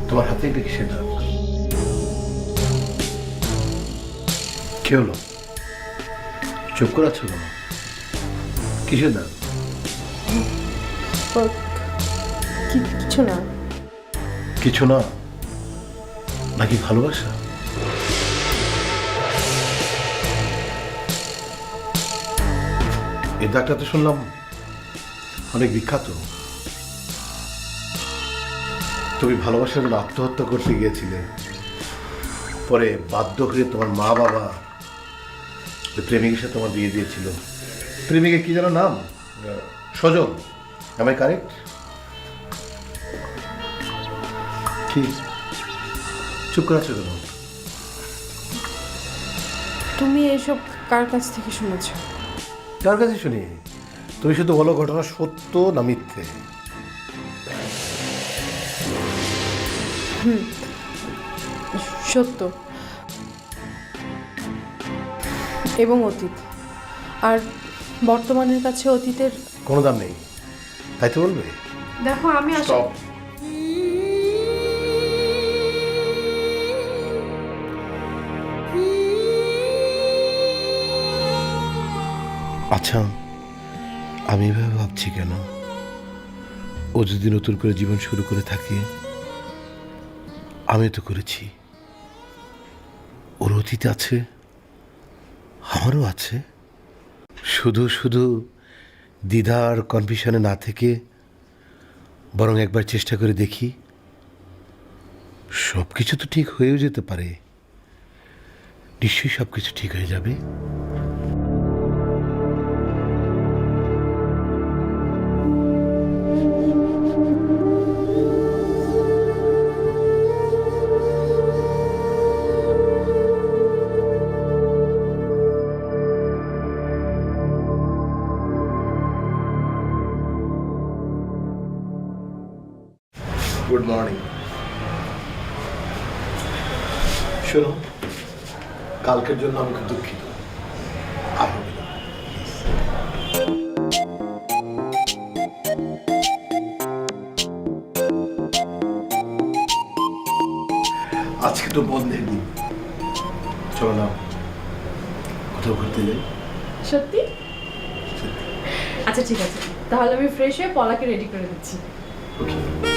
তোমার হাতে এটা কিসের দাগ? কি হলো? চুপ করে আছো কেন? কিসের দাগ? কিছু না। কিছু না নাকি ভালোবাসা? এই দাগটা তো শুনলাম অনেক বিখ্যাত। তুমি ভালোবাসার জন্য আত্মহত্যা করতে গিয়েছিলে, পরে বাধ্য হয়ে তোমার মা বাবা প্রেমিকের সাথে তোমার বিয়ে দিয়েছিল। প্রেমিকের কি যেন নাম? সজল, am I correct? কি চুপ করে আছো কেন? তুমি এসব কার কাছ থেকে শুনেছ? কার কাছে শুনি? তুমি শুধু বলো ঘটনা সত্য না মিথ্যে। সত্য এবং অতীত, আর বর্তমানের কাছে অতীতের কোনো দাম নেই, তাই তো বলবে? দেখো আমি Stop. আচ্ছা, আমি এভাবে ভাবছি কেন? ও যদি নতুন করে জীবন শুরু করে থাকে, আমি তো করেছি। ওর অতীত আছে, আমারও আছে। শুধু শুধু দ্বিধা আর কনফিউশনে না থেকে বরং একবার চেষ্টা করে দেখি। সব কিছু তো ঠিক হয়েও যেতে পারে। নিশ্চয়ই সব কিছু ঠিক হয়ে যাবে। Good morning. শোনো, কালকের জন্য আমি খুব দুঃখিত। আর হবে না। আজকে তো বন্ধের দিন, চলো না কোথাও ঘুরতে যাই। সত্যি? আচ্ছা ঠিক আছে, তাহলে আমি ফ্রেশ হয়ে পলাকে রেডি করে দিচ্ছি। ওকে।